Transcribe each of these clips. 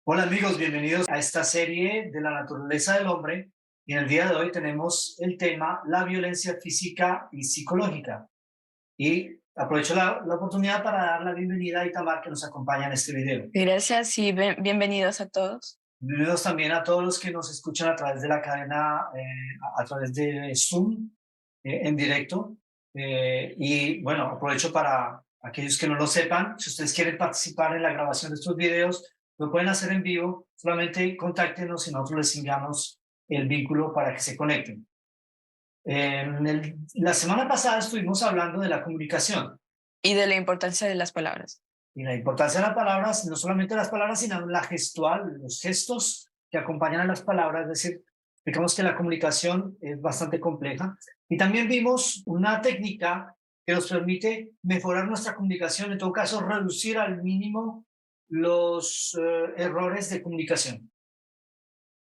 Hola amigos, bienvenidos a esta serie de la naturaleza del hombre. Y en el día de hoy tenemos el tema la violencia física y psicológica. Y aprovecho la oportunidad para dar la bienvenida a Itamar que nos acompaña en este video. Gracias y bienvenidos a todos. Bienvenidos también a todos los que nos escuchan a través de la cadena, a través de Zoom, en directo. Y bueno, aprovecho para aquellos que no lo sepan, si ustedes quieren participar en la grabación de estos videos, lo pueden hacer en vivo, solamente contáctenos y nosotros les enviamos el vínculo para que se conecten. La semana pasada estuvimos hablando de la comunicación Y de la importancia de las palabras. y la importancia de las palabras, no solamente las palabras, sino la gestual, los gestos que acompañan a las palabras, es decir, digamos que la comunicación es bastante compleja. Y también vimos una técnica que nos permite mejorar nuestra comunicación, en todo caso, reducir al mínimo los errores de comunicación.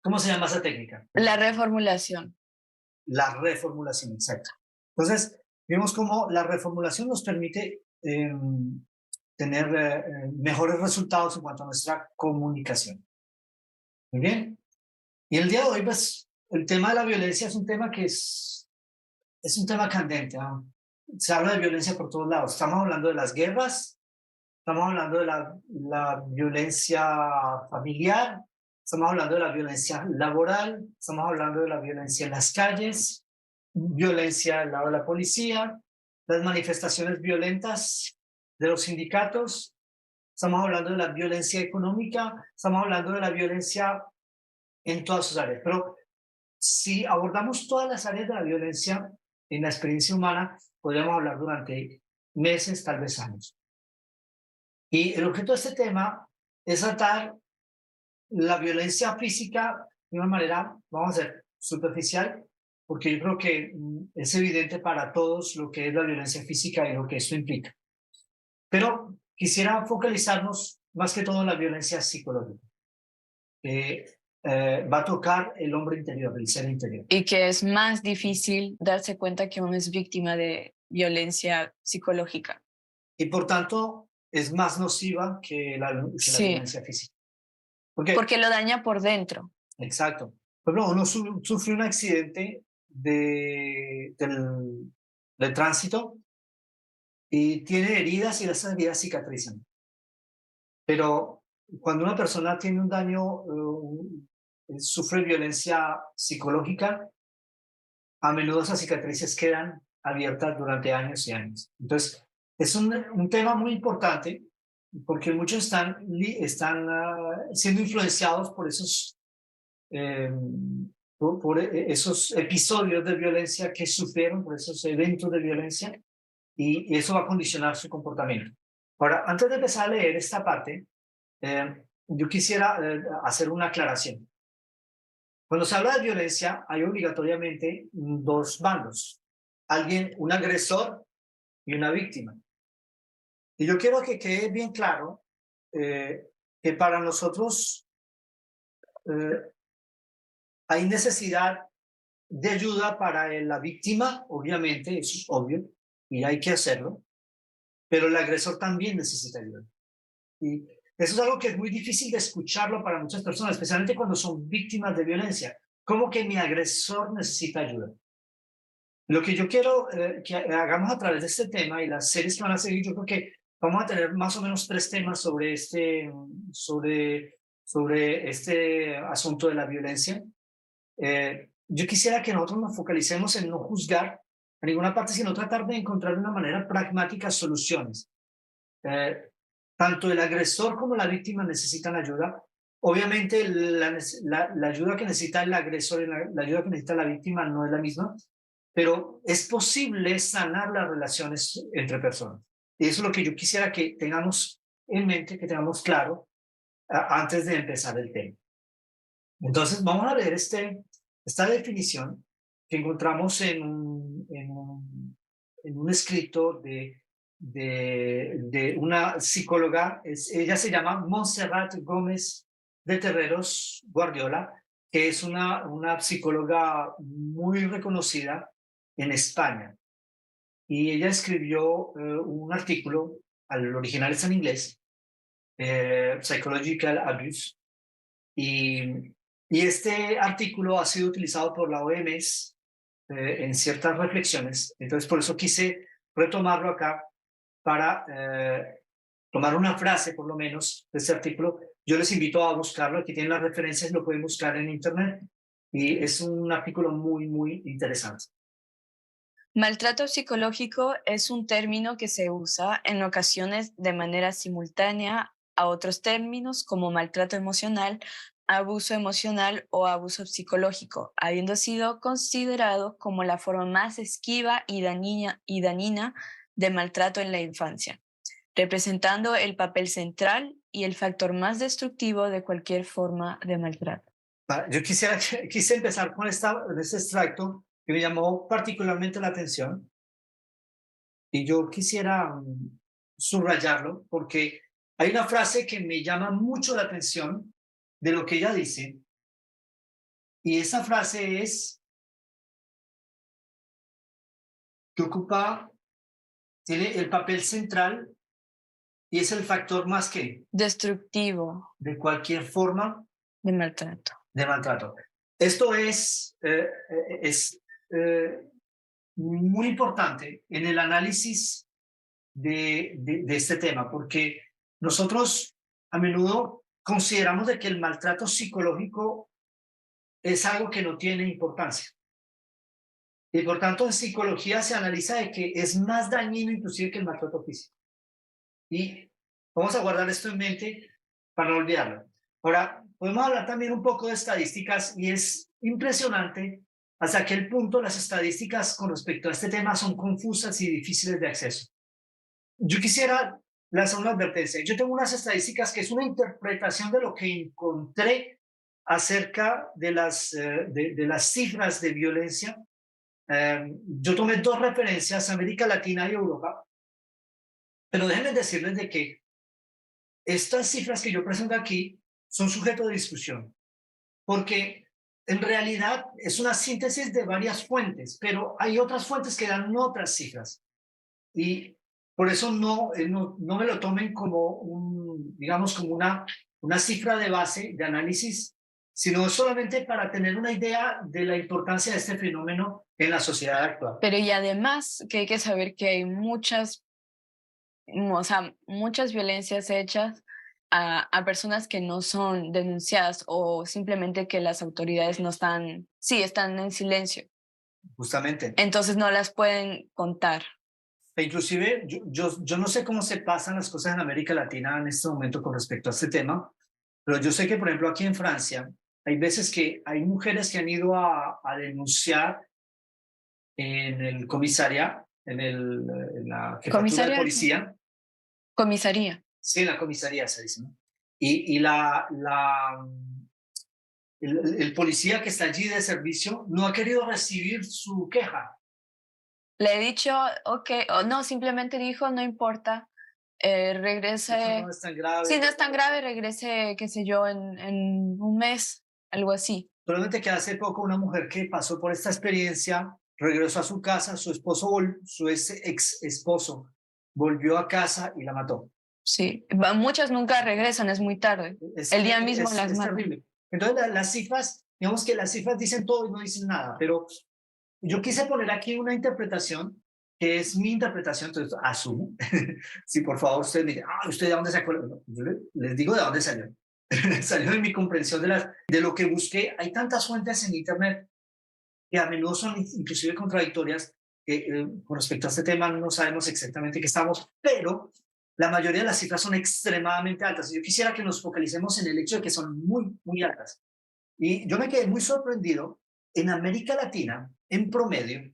¿Cómo se llama esa técnica? La reformulación. La reformulación, exacta. Entonces, vimos cómo la reformulación nos permite tener mejores resultados en cuanto a nuestra comunicación. Muy bien. Y el día de hoy, pues, el tema de la violencia es un tema que es un tema candente, ¿no? Se habla de violencia por todos lados. Estamos hablando de las guerras, estamos hablando de la violencia familiar, estamos hablando de la violencia laboral, estamos hablando de la violencia en las calles, violencia al lado de la policía, las manifestaciones violentas de los sindicatos, estamos hablando de la violencia económica, estamos hablando de la violencia en todas sus áreas. Pero si abordamos todas las áreas de la violencia en la experiencia humana, podríamos hablar durante meses, tal vez años. Y el objeto de este tema es tratar la violencia física de una manera, vamos a ser superficial, porque yo creo que es evidente para todos lo que es la violencia física y lo que esto implica. Pero quisiera focalizarnos más que todo en la violencia psicológica, que va a tocar el hombre interior, el ser interior. Y que es más difícil darse cuenta que uno es víctima de violencia psicológica. Y por tanto es más nociva que la Sí, violencia física. Porque, porque lo daña por dentro. exacto, por ejemplo, uno sufre un accidente del tránsito y tiene heridas y esas heridas cicatrizan. Pero cuando una persona tiene un daño, sufre violencia psicológica, a menudo esas cicatrices quedan abiertas durante años y años. Entonces, es un tema muy importante porque muchos están siendo influenciados por eh, por esos episodios de violencia que sufrieron, por esos eventos de violencia, y eso va a condicionar su comportamiento. Ahora, antes de empezar a leer esta parte, yo quisiera hacer una aclaración. Cuando se habla de violencia, hay obligatoriamente dos bandos. Un agresor y una víctima. Y yo quiero que quede bien claro que para nosotros eh, hay necesidad de ayuda para la víctima, obviamente, eso es obvio, y hay que hacerlo, pero el agresor también necesita ayuda. Y eso es algo que es muy difícil de escucharlo para muchas personas, especialmente cuando son víctimas de violencia. ¿Cómo que mi agresor necesita ayuda? Lo que yo quiero que hagamos a través de este tema y las series que van a seguir, yo creo que vamos a tener más o menos tres temas sobre este asunto de la violencia. Yo quisiera que nosotros nos focalicemos en no juzgar a ninguna parte, sino tratar de encontrar de una manera pragmática soluciones. Eh, Tanto el agresor como la víctima necesitan ayuda. Obviamente la ayuda que necesita el agresor y la ayuda que necesita la víctima no es la misma, pero es posible sanar las relaciones entre personas. Y eso es lo que yo quisiera que tengamos en mente, que tengamos claro antes de empezar el tema. Entonces, vamos a leer esta definición que encontramos en un escrito de una psicóloga. Ella se llama Montserrat Gómez de Terreros Guardiola, que es una psicóloga muy reconocida en España. Y ella escribió un artículo, al original está en inglés, Psychological Abuse, Y, y este artículo ha sido utilizado por la OMS en ciertas reflexiones. Entonces, por eso quise retomarlo acá para tomar una frase, por lo menos, de este artículo. Yo les invito a buscarlo. Aquí tienen las referencias, lo pueden buscar en internet. Y es un artículo muy, muy interesante. Maltrato psicológico es un término que se usa en ocasiones de manera simultánea a otros términos como maltrato emocional, abuso emocional o abuso psicológico, habiendo sido considerado como la forma más esquiva y dañina de maltrato en la infancia, representando el papel central y el factor más destructivo de cualquier forma de maltrato. Yo quise empezar con este extracto que me llamó particularmente la atención y yo quisiera subrayarlo porque hay una frase que me llama mucho la atención de lo que ella dice y esa frase es que tiene el papel central y es el factor más que Destructivo de cualquier forma de maltrato. de maltrato. Esto es muy importante en el análisis de este tema, porque nosotros a menudo consideramos de que el maltrato psicológico es algo que no tiene importancia. Y por tanto, en psicología se analiza de que es más dañino inclusive que el maltrato físico. Y vamos a guardar esto en mente para no olvidarlo. Ahora, podemos hablar también un poco de estadísticas y es impresionante hasta qué punto las estadísticas con respecto a este tema son confusas y difíciles de acceso. Yo quisiera lanzar una advertencia. Yo tengo unas estadísticas que es una interpretación de lo que encontré acerca de las cifras de violencia. Yo tomé dos referencias, América Latina y Europa, pero déjenme decirles de que estas cifras que yo presento aquí son sujeto de discusión, porque en realidad es una síntesis de varias fuentes, pero hay otras fuentes que dan otras cifras. Y por eso no me lo tomen como digamos, como una cifra de base de análisis, sino solamente para tener una idea de la importancia de este fenómeno en la sociedad actual. Pero y además que hay que saber que hay muchas violencias hechas a personas que no son denunciadas o simplemente que las autoridades no están, sí, están en silencio. Justamente. Entonces no las pueden contar. E inclusive, yo no sé cómo se pasan las cosas en América Latina en este momento con respecto a este tema, pero yo sé que, por ejemplo, aquí en Francia, hay veces que hay mujeres que han ido a denunciar en el comisaría, en la jefatura de Comisaría, policía. comisaría. Sí, en la comisaría se dice, ¿no? Y el policía que está allí de servicio no ha querido recibir su queja. Le he dicho, ok, o no, simplemente dijo, no importa, Eso regrese. no es tan grave. Si no es tan grave, regrese, qué sé yo, en un mes, algo así. Solamente que hace poco una mujer que pasó por esta experiencia regresó a su casa, su ex esposo volvió a casa y la mató. Sí, muchas nunca regresan, es muy tarde. Es, El día mismo las es matan. terrible. Entonces las cifras, digamos que las cifras dicen todo y no dicen nada, pero yo quise poner aquí una interpretación que es mi interpretación, entonces asumo. Si por favor usted me dice, ¿usted de dónde sacó? No, yo les digo de dónde salió. Salió de mi comprensión de lo que busqué. Hay tantas fuentes en Internet que a menudo son inclusive contradictorias. Con respecto a este tema no sabemos exactamente qué estamos, pero la mayoría de las cifras son extremadamente altas. Yo quisiera que nos focalicemos en el hecho de que son muy, muy altas. Y yo me quedé muy sorprendido. En América Latina, en promedio,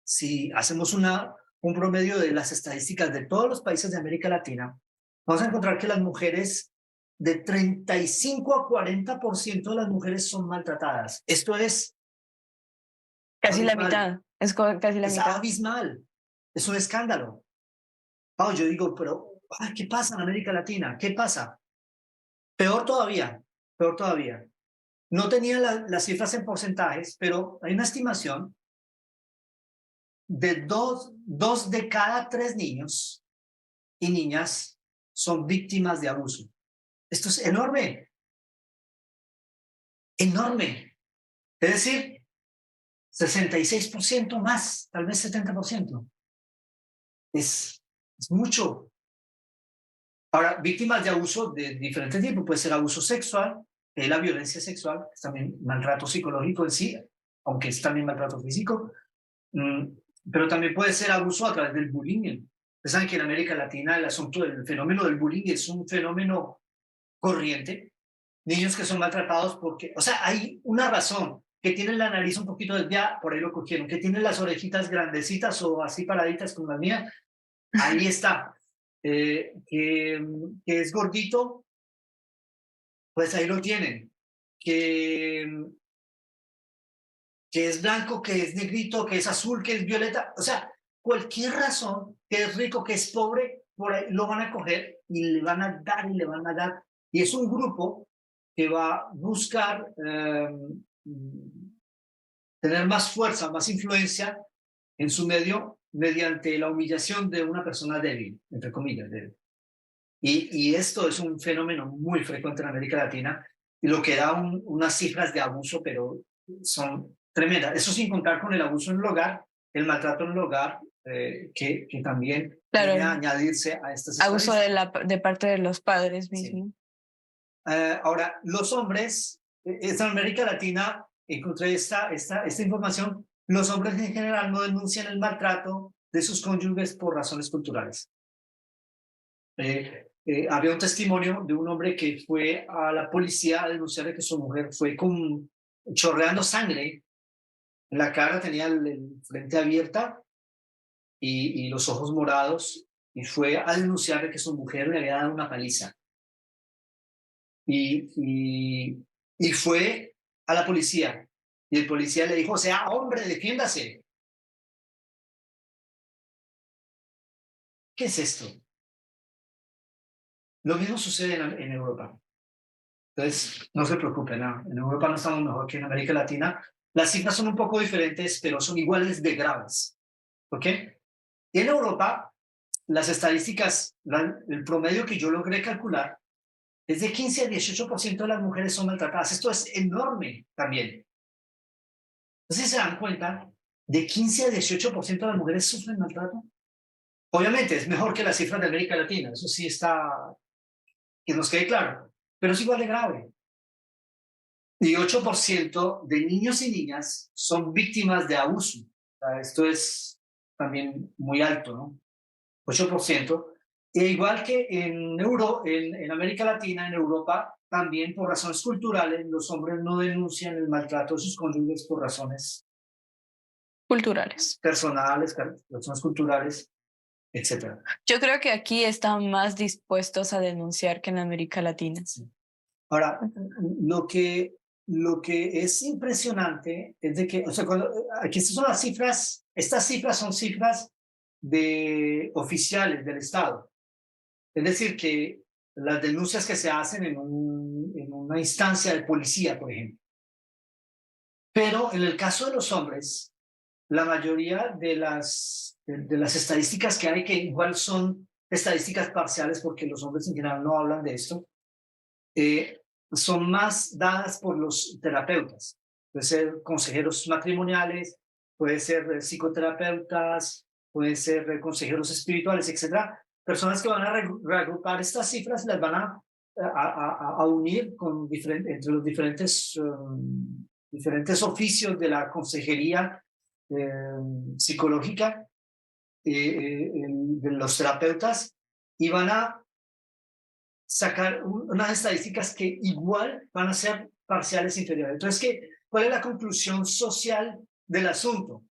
si hacemos un promedio de las estadísticas de todos los países de América Latina, vamos a encontrar que las mujeres, de 35 a 40% de las mujeres son maltratadas. Esto es Casi la abismal. mitad, casi la Es mitad. abismal. Es un escándalo. Yo digo, pero ¿qué pasa en América Latina? ¿Qué pasa? Peor todavía, peor todavía. No tenía las cifras en porcentajes, pero hay una estimación de dos de cada tres niños y niñas son víctimas de abuso. Esto es enorme. enorme. Es decir, 66% más, tal vez 70%. Es mucho. Ahora, víctimas de abuso de diferentes tipos, puede ser abuso sexual, la violencia sexual, es también maltrato psicológico en sí, aunque es también maltrato físico, pero también puede ser abuso a través del bullying. Ustedes saben que en América Latina el asunto del fenómeno del bullying es un fenómeno corriente. Niños que son maltratados porque, o sea, hay una razón, que tienen la nariz un poquito desviada, por ahí lo cogieron, que tienen las orejitas grandecitas o así paraditas como la mía, ahí está. Que es gordito, pues ahí lo tienen. Que es blanco, que es negrito, que es azul, que es violeta. O sea, cualquier razón, que es rico, que es pobre, por ahí lo van a coger y le van a dar y le van a dar. Y es un grupo que va a buscar tener más fuerza, más influencia en su medio mediante la humillación de una persona débil, entre comillas, débil. Y esto es un fenómeno muy frecuente en América Latina, y lo que da unas cifras de abuso, pero son tremendas. Eso sin contar con el abuso en el hogar, el maltrato en el hogar, que también Claro, viene a el añadirse a estas abuso estadísticas. de parte de los padres Sí. mismos. Ahora, los hombres, en América Latina, encontré esta información, los hombres en general no denuncian el maltrato de sus cónyuges por razones culturales. Había un testimonio de un hombre que fue a la policía a denunciar que su mujer fue chorreando sangre en la cara, tenía el frente abierta y los ojos morados, y fue a denunciar que su mujer le había dado una paliza. Y fue a la policía, y el policía le dijo, o sea, hombre, defiéndase. ¿Qué es esto? Lo mismo sucede en Europa. Entonces, no se preocupen, no. En Europa no estamos mejor que en América Latina. Las cifras son un poco diferentes, pero son iguales de graves. ¿Ok? Y en Europa, las estadísticas, el promedio que yo logré calcular es de 15 a 18% de las mujeres son maltratadas. Esto es enorme también. Entonces, ¿se dan cuenta? De 15 a 18% de las mujeres sufren maltrato. Obviamente, es mejor que las cifras de América Latina. Eso sí está, que nos quede claro. Pero es igual de grave. Y 8% de niños y niñas son víctimas de abuso. O sea, esto es también muy alto, ¿no? 8%. E igual que en América Latina, en Europa, también por razones culturales, los hombres no denuncian el maltrato de sus cónyuges por razones Culturales. personales, razones culturales, etc. Yo creo que aquí están más dispuestos a denunciar que en América Latina. Sí. Ahora, lo que es impresionante es de que, o sea, aquí estas son las cifras, estas cifras son cifras de oficiales del Estado. Es decir, que las denuncias que se hacen en una instancia de policía, por ejemplo. Pero en el caso de los hombres, la mayoría de las estadísticas que hay, que igual son estadísticas parciales porque los hombres en general no hablan de esto, son más dadas por los terapeutas. Puede ser consejeros matrimoniales, puede ser psicoterapeutas, pueden ser consejeros espirituales, etcétera. Personas que van a reagrupar estas cifras, las van a unir con entre los diferentes oficios de la consejería psicológica de los terapeutas, y van a sacar unas estadísticas que igual van a ser parciales inferiores. Entonces, ¿cuál es la conclusión social del asunto?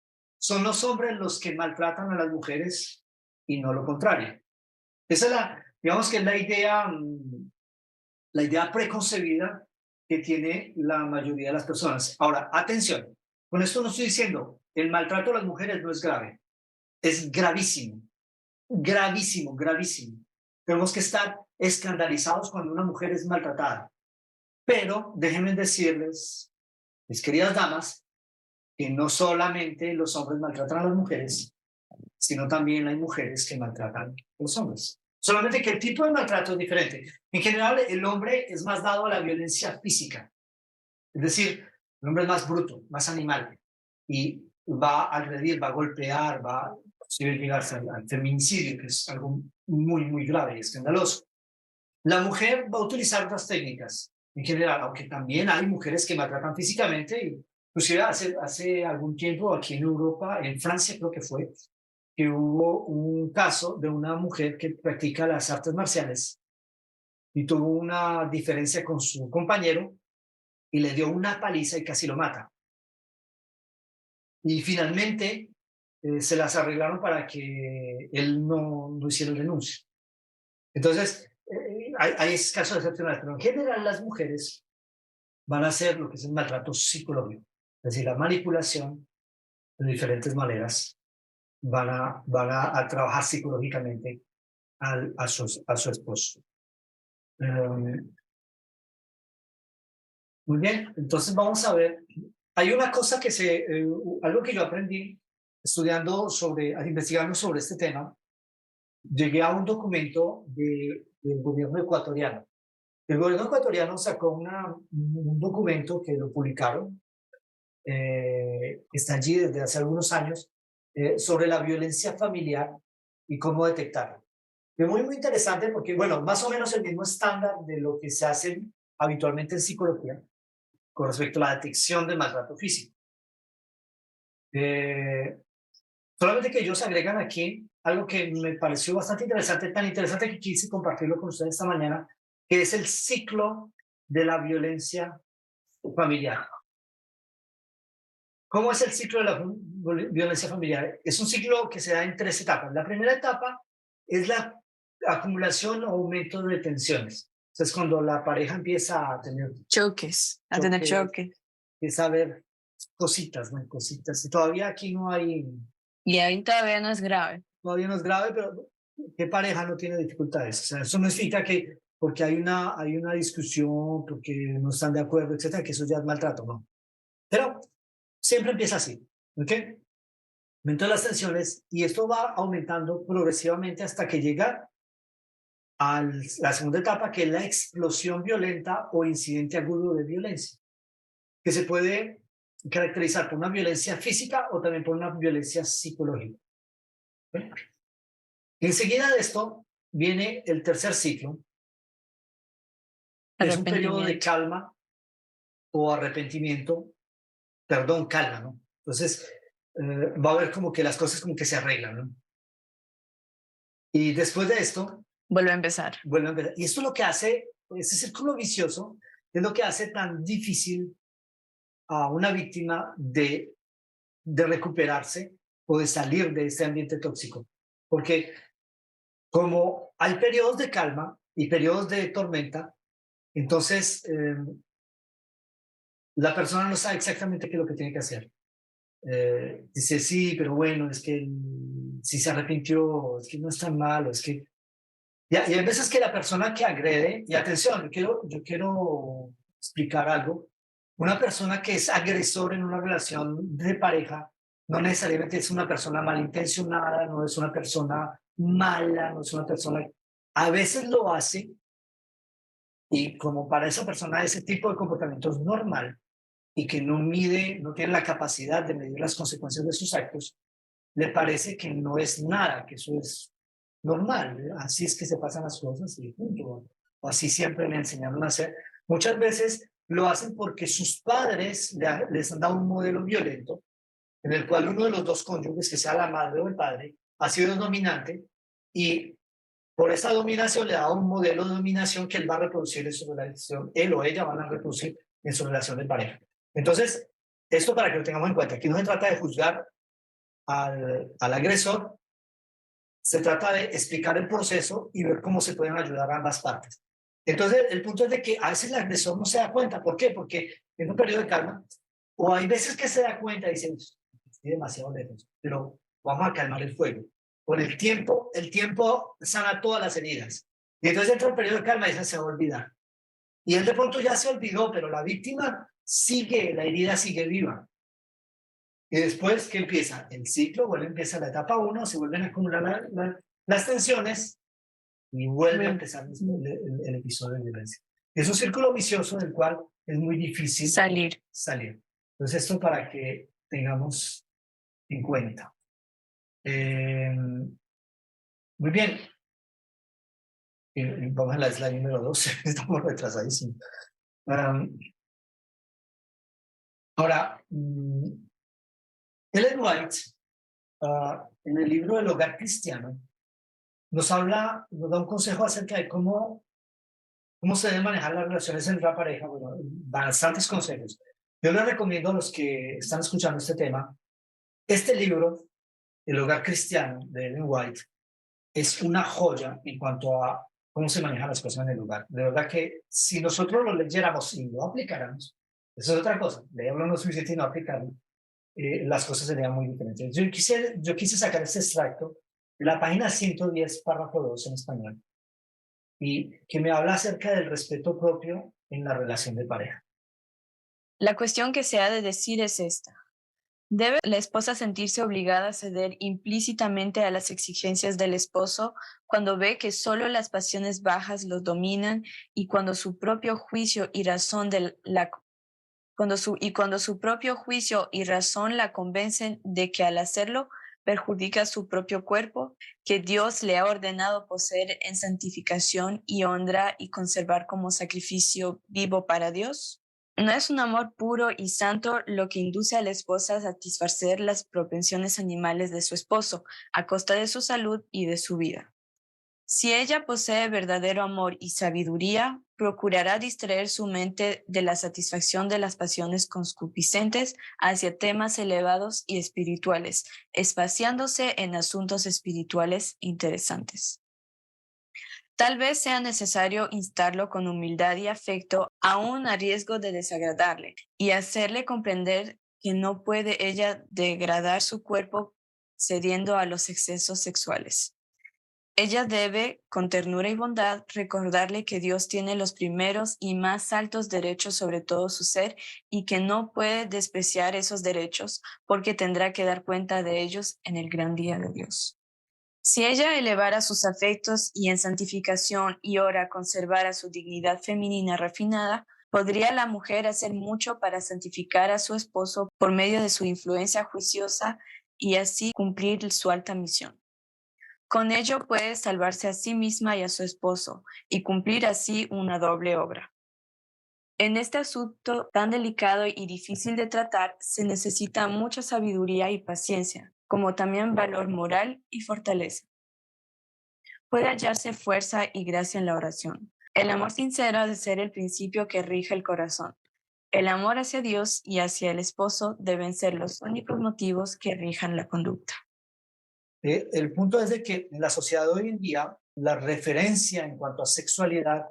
Son los hombres los que maltratan a las mujeres y no lo contrario. Esa es digamos que es la idea preconcebida que tiene la mayoría de las personas. Ahora, atención, con esto no estoy diciendo el maltrato a las mujeres no es grave, es gravísimo, gravísimo, gravísimo. Tenemos que estar escandalizados cuando una mujer es maltratada. Pero déjenme decirles, mis queridas damas, que no solamente los hombres maltratan a las mujeres, sino también hay mujeres que maltratan a los hombres. Solamente que el tipo de maltrato es diferente. En general, el hombre es más dado a la violencia física. Es decir, el hombre es más bruto, más animal, y va a agredir, va a golpear, va a llegar al feminicidio, que es algo muy, muy grave y escandaloso. La mujer va a utilizar otras técnicas en general, aunque también hay mujeres que maltratan físicamente. Inclusive hace algún tiempo aquí en Europa, en Francia creo que fue, que hubo un caso de una mujer que practica las artes marciales y tuvo una diferencia con su compañero y le dio una paliza y casi lo mata. Y finalmente se las arreglaron para que él no hiciera el renuncio. Entonces, hay casos excepcionales, pero en general las mujeres van a hacer lo que es el maltrato psicológico, es decir, la manipulación de diferentes maneras, van a trabajar psicológicamente a su esposo. Muy bien, entonces vamos a ver. Hay una cosa algo que yo aprendí estudiando investigando sobre este tema. Llegué a un documento del gobierno ecuatoriano. El gobierno ecuatoriano sacó un documento que lo publicaron, está allí desde hace algunos años, sobre la violencia familiar y cómo detectarla. Es muy, muy interesante porque, bueno, más o menos el mismo estándar de lo que se hace habitualmente en psicología con respecto a la detección del maltrato físico. Solamente que ellos agregan aquí algo que me pareció bastante interesante, tan interesante que quise compartirlo con ustedes esta mañana, que es el ciclo de la violencia familiar. ¿Cómo es el ciclo de la violencia familiar? Es un ciclo que se da en 3 etapas. La primera etapa es la acumulación o aumento de tensiones. Es cuando la pareja empieza a tener choques, a tener choques. Empieza a ver cositas, ¿no? Cositas. Y todavía aquí no hay... Y ahí todavía no es grave. Todavía no es grave, pero ¿qué pareja no tiene dificultades? O sea, eso no significa que porque hay una discusión, porque no están de acuerdo, etcétera, que eso ya es maltrato, ¿no? Pero siempre empieza así, ¿ok? Aumento de las tensiones y esto va aumentando progresivamente hasta que llega a la segunda etapa, que es la explosión violenta o incidente agudo de violencia, que se puede caracterizar por una violencia física o también por una violencia psicológica. ¿Okay? Enseguida de esto viene el tercer ciclo, que es un periodo de calma o arrepentimiento, perdón, calma, ¿no? Entonces, va a haber como que las cosas como que se arreglan, ¿no? Y después de esto... Vuelve a empezar. Y esto lo que hace, ese círculo vicioso, es lo que hace tan difícil a una víctima de recuperarse o de salir de este ambiente tóxico. Porque como hay periodos de calma y periodos de tormenta, entonces la persona no sabe exactamente qué es lo que tiene que hacer. Dice, sí, pero bueno, es que si se arrepintió, es que no es tan malo, es que... Y hay veces que la persona que agrede, y atención, yo quiero explicar algo, una persona que es agresor en una relación de pareja no necesariamente es una persona malintencionada, no es una persona mala, no es una persona... A veces lo hace y como para esa persona ese tipo de comportamiento es normal y que no tiene la capacidad de medir las consecuencias de sus actos, le parece que no es nada, que eso es normal, así es que se pasan las cosas y punto. O así siempre le enseñaron a hacer. Muchas veces lo hacen porque sus padres les han dado un modelo violento en el cual uno de los dos cónyuges, que sea la madre o el padre, ha sido el dominante y por esa dominación le ha dado un modelo de dominación que él va a reproducir en su relación, él o ella van a reproducir en su relación de pareja. Entonces, esto para que lo tengamos en cuenta, aquí no se trata de juzgar al agresor, se trata de explicar el proceso y ver cómo se pueden ayudar a ambas partes. Entonces, el punto es de que a veces el agresor no se da cuenta. ¿Por qué? Porque en un periodo de calma, o hay veces que se da cuenta y dice, estoy demasiado lejos, pero vamos a calmar el fuego. Con el tiempo sana todas las heridas. Y entonces dentro del periodo de calma esa se va a olvidar. Y él de pronto ya se olvidó, pero la víctima la herida sigue viva. Y después, ¿qué empieza? El ciclo, empieza la etapa 1, se vuelven a acumular las tensiones y vuelve a empezar el episodio de violencia. Es un círculo vicioso del cual es muy difícil Salir. salir. Entonces, esto para que tengamos en cuenta. Muy bien. Vamos a la slide número 2. Estamos retrasadísimos. Ahora, Ellen White, en el libro El Hogar Cristiano, nos da un consejo acerca de cómo se deben manejar las relaciones entre la pareja. Bueno, bastantes consejos. Yo les recomiendo a los que están escuchando este tema, este libro, El Hogar Cristiano, de Ellen White, es una joya en cuanto a cómo se manejan las cosas en el hogar. De verdad que si nosotros lo leyéramos y lo aplicáramos, eso es otra cosa, leerlo no es suficiente y no aplicarlo, las cosas serían muy diferentes. Yo quise sacar este extracto de la página 110, párrafo 2 en español, y que me habla acerca del respeto propio en la relación de pareja. La cuestión que se ha de decir es esta. ¿Debe la esposa sentirse obligada a ceder implícitamente a las exigencias del esposo cuando ve que solo las pasiones bajas los dominan y cuando su propio juicio y razón cuando su propio juicio y razón la convencen de que al hacerlo perjudica su propio cuerpo, que Dios le ha ordenado poseer en santificación y honra y conservar como sacrificio vivo para Dios? No es un amor puro y santo lo que induce a la esposa a satisfacer las propensiones animales de su esposo a costa de su salud y de su vida. Si ella posee verdadero amor y sabiduría, procurará distraer su mente de la satisfacción de las pasiones concupiscentes hacia temas elevados y espirituales, espaciándose en asuntos espirituales interesantes. Tal vez sea necesario instarlo con humildad y afecto, aún a riesgo de desagradarle, y hacerle comprender que no puede ella degradar su cuerpo cediendo a los excesos sexuales. Ella debe, con ternura y bondad, recordarle que Dios tiene los primeros y más altos derechos sobre todo su ser y que no puede despreciar esos derechos porque tendrá que dar cuenta de ellos en el gran día de Dios. Si ella elevara sus afectos y en santificación y ora conservara su dignidad femenina refinada, podría la mujer hacer mucho para santificar a su esposo por medio de su influencia juiciosa y así cumplir su alta misión. Con ello puede salvarse a sí misma y a su esposo y cumplir así una doble obra. En este asunto tan delicado y difícil de tratar se necesita mucha sabiduría y paciencia, como también valor moral y fortaleza. Puede hallarse fuerza y gracia en la oración. El amor sincero ha de ser el principio que rige el corazón. El amor hacia Dios y hacia el esposo deben ser los únicos motivos que rijan la conducta. El punto es de que en la sociedad de hoy en día, la referencia en cuanto a sexualidad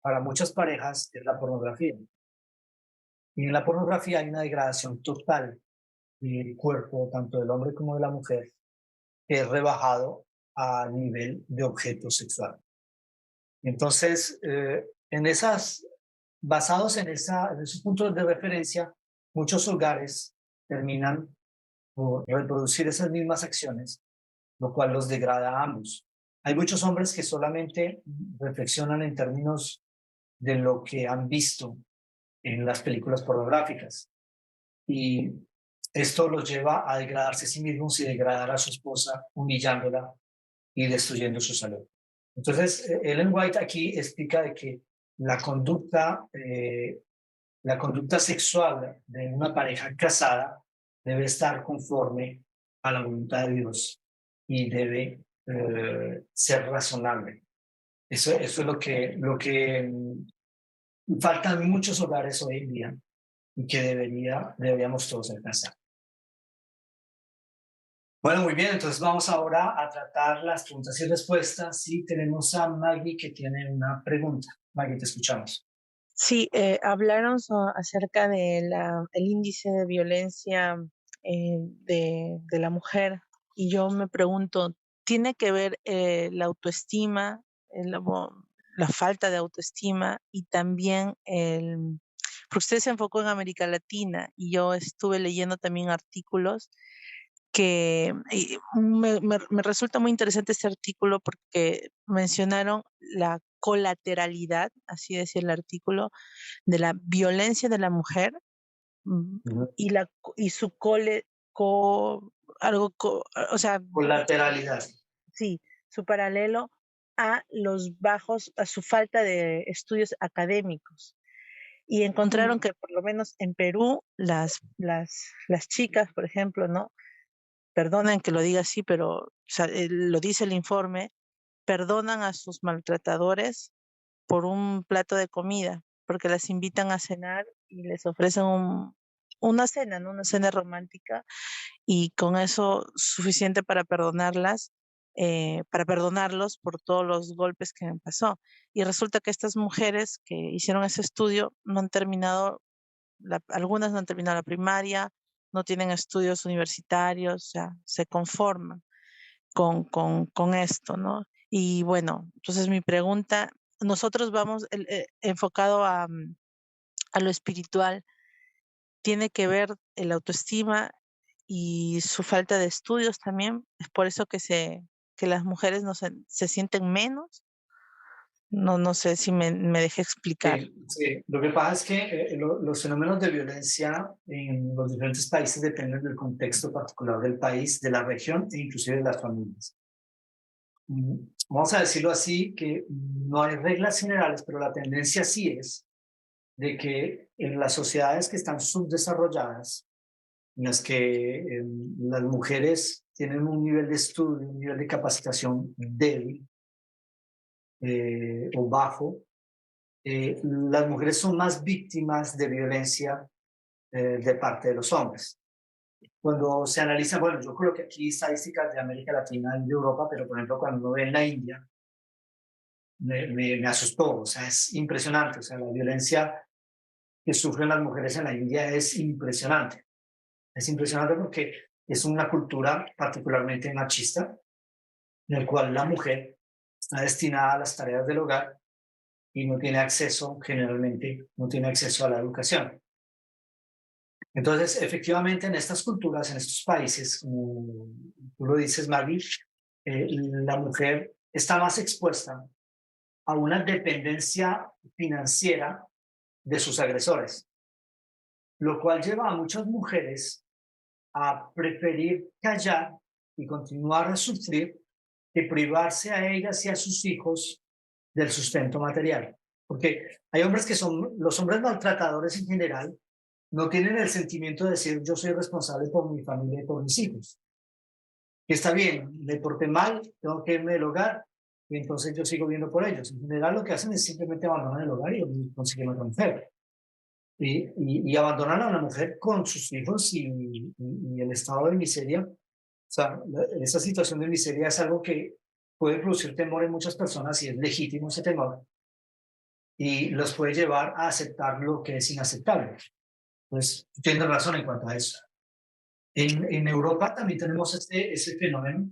para muchas parejas es la pornografía. Y en la pornografía hay una degradación total del cuerpo, tanto del hombre como de la mujer, que es rebajado a nivel de objeto sexual. Entonces, basados en esos puntos de referencia, muchos hogares terminan por reproducir esas mismas acciones, lo cual los degrada a ambos. Hay muchos hombres que solamente reflexionan en términos de lo que han visto en las películas pornográficas y esto los lleva a degradarse a sí mismos y degradar a su esposa, humillándola y destruyendo su salud. Entonces, Ellen White aquí explica de que la conducta sexual de una pareja casada debe estar conforme a la voluntad de Dios y debe ser razonable. Eso es lo que faltan muchos hogares hoy en día y que deberíamos todos alcanzar. Bueno, muy bien, entonces vamos ahora a tratar las preguntas y respuestas y tenemos a Maggie que tiene una pregunta. Maggie, te escuchamos. Sí, hablaron acerca de el índice de violencia de la mujer y yo me pregunto, ¿tiene que ver la autoestima, la falta de autoestima y también porque usted se enfocó en América Latina y yo estuve leyendo también artículos me resulta muy interesante este artículo porque mencionaron colateralidad, así decía el artículo, de la violencia de la mujer, y, y su algo, o sea, Colateralidad. sí, su paralelo a a su falta de estudios académicos. Y encontraron que por lo menos en Perú, las chicas, por ejemplo, ¿no? Perdonen que lo diga así, pero o sea, lo dice el informe, perdonan a sus maltratadores por un plato de comida, porque las invitan a cenar y les ofrecen una cena, ¿no? Una cena romántica, y con eso suficiente para perdonarlos por todos los golpes que me pasó. Y resulta que estas mujeres que hicieron ese estudio no han terminado, algunas no han terminado la primaria, no tienen estudios universitarios, o sea, se conforman con esto, ¿no? Y bueno, entonces mi pregunta, nosotros vamos enfocado a lo espiritual, tiene que ver el autoestima y su falta de estudios también, es por eso que las mujeres no se sienten menos, no sé si me dejé explicar. Sí, sí. Lo que pasa es que los fenómenos de violencia en los diferentes países dependen del contexto particular del país, de la región e inclusive de las familias. Vamos a decirlo así, que no hay reglas generales, pero la tendencia sí es de que en las sociedades que están subdesarrolladas, en las que las mujeres tienen un nivel de estudio, un nivel de capacitación débil o bajo, las mujeres son más víctimas de violencia de parte de los hombres. Cuando se analiza, bueno, yo creo que aquí estadísticas de América Latina y de Europa, pero por ejemplo cuando uno ve en la India, me asustó, o sea, es impresionante, o sea, la violencia que sufren las mujeres en la India es impresionante. Es impresionante porque es una cultura particularmente machista, en la cual la mujer está destinada a las tareas del hogar y no tiene acceso, generalmente, no tiene acceso a la educación. Entonces, efectivamente, en estas culturas, en estos países, como tú lo dices, Maggie, la mujer está más expuesta a una dependencia financiera de sus agresores, lo cual lleva a muchas mujeres a preferir callar y continuar a sufrir que privarse a ellas y a sus hijos del sustento material. Porque hay hombres que son, los hombres maltratadores en general, no tienen el sentimiento de decir yo soy responsable por mi familia y por mis hijos. Que está bien, me porté mal, tengo que irme del hogar y entonces yo sigo viendo por ellos. En general lo que hacen es simplemente abandonar el hogar y consiguen otra mujer. Y abandonan a una mujer con sus hijos y el estado de miseria. O sea, esa situación de miseria es algo que puede producir temor en muchas personas y es legítimo ese temor y los puede llevar a aceptar lo que es inaceptable. Pues tienes razón en cuanto a eso. En Europa también tenemos ese fenómeno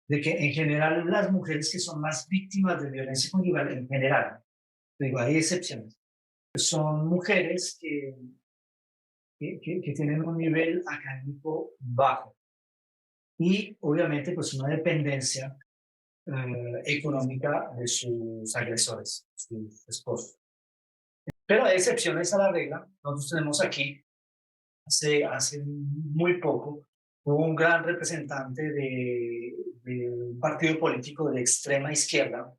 de que en general las mujeres que son más víctimas de violencia conyugal, en general, digo, hay excepciones, son mujeres que tienen un nivel académico bajo y obviamente pues una dependencia económica de sus agresores, sus esposos. Pero hay excepciones a la regla. Nosotros tenemos aquí, hace muy poco, hubo un gran representante de un partido político de extrema izquierda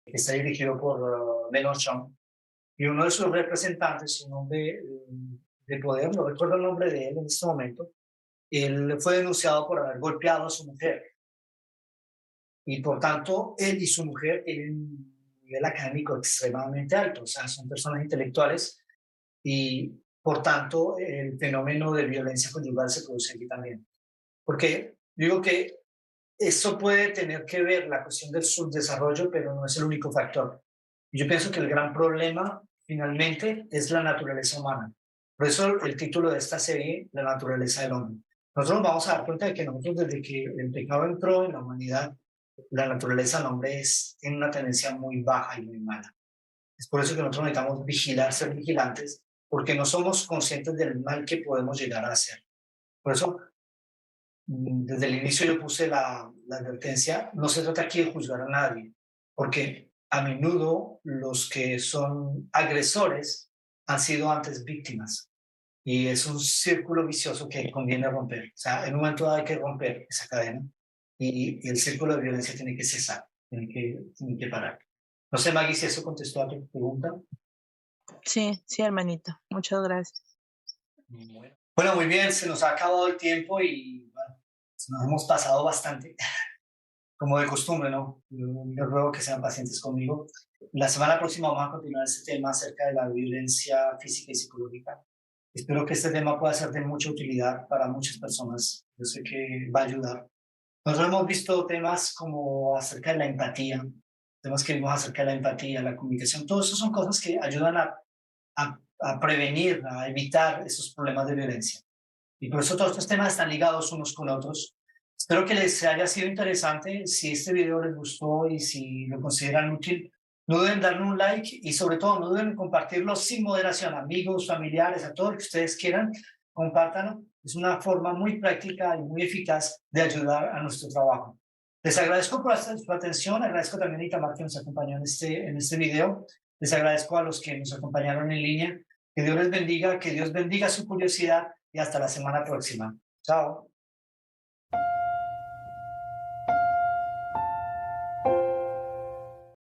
que está dirigido por Mélenchon, y uno de sus representantes, un hombre de poder, no recuerdo el nombre de él en este momento, él fue denunciado por haber golpeado a su mujer. Y por tanto, él y su mujer tienen un nivel académico extremadamente alto, o sea, son personas intelectuales y por tanto el fenómeno de violencia conyugal se produce aquí también. Porque digo que eso puede tener que ver la cuestión del subdesarrollo, pero no es el único factor. Yo pienso que el gran problema finalmente es la naturaleza humana. Por eso el título de esta serie, La naturaleza del hombre. Nosotros nos vamos a dar cuenta de que nosotros desde que el pecado entró en la humanidad, la naturaleza del hombre tiene una tendencia muy baja y muy mala. Es por eso que nosotros necesitamos vigilar, ser vigilantes, porque no somos conscientes del mal que podemos llegar a hacer. Por eso, desde el inicio yo puse la advertencia, no se trata aquí de juzgar a nadie, porque a menudo los que son agresores han sido antes víctimas. Y es un círculo vicioso que conviene romper. O sea, en un momento dado hay que romper esa cadena y el círculo de violencia tiene que cesar, tiene que parar. No sé, Maggie, si eso contestó a tu pregunta. Sí, sí, hermanito. Muchas gracias. Bueno, muy bien, se nos ha acabado el tiempo y bueno, nos hemos pasado bastante, como de costumbre, ¿no? Yo ruego que sean pacientes conmigo. La semana próxima vamos a continuar este tema acerca de la violencia física y psicológica. Espero que este tema pueda ser de mucha utilidad para muchas personas. Yo sé que va a ayudar. Nosotros hemos visto temas como acerca de la empatía, temas que vimos acerca de la empatía, la comunicación. Todo eso son cosas que ayudan a prevenir, a evitar esos problemas de violencia. Y por eso todos estos temas están ligados unos con otros. Espero que les haya sido interesante. Si este video les gustó y si lo consideran útil, no duden en darle un like y sobre todo no duden en compartirlo sin moderación. Amigos, familiares, a todos los que ustedes quieran, compártanlo. Es una forma muy práctica y muy eficaz de ayudar a nuestro trabajo. Les agradezco por su atención. Agradezco también a Itamar que nos acompañó en este video. Les agradezco a los que nos acompañaron en línea. Que Dios les bendiga, que Dios bendiga su curiosidad y hasta la semana próxima. Chao.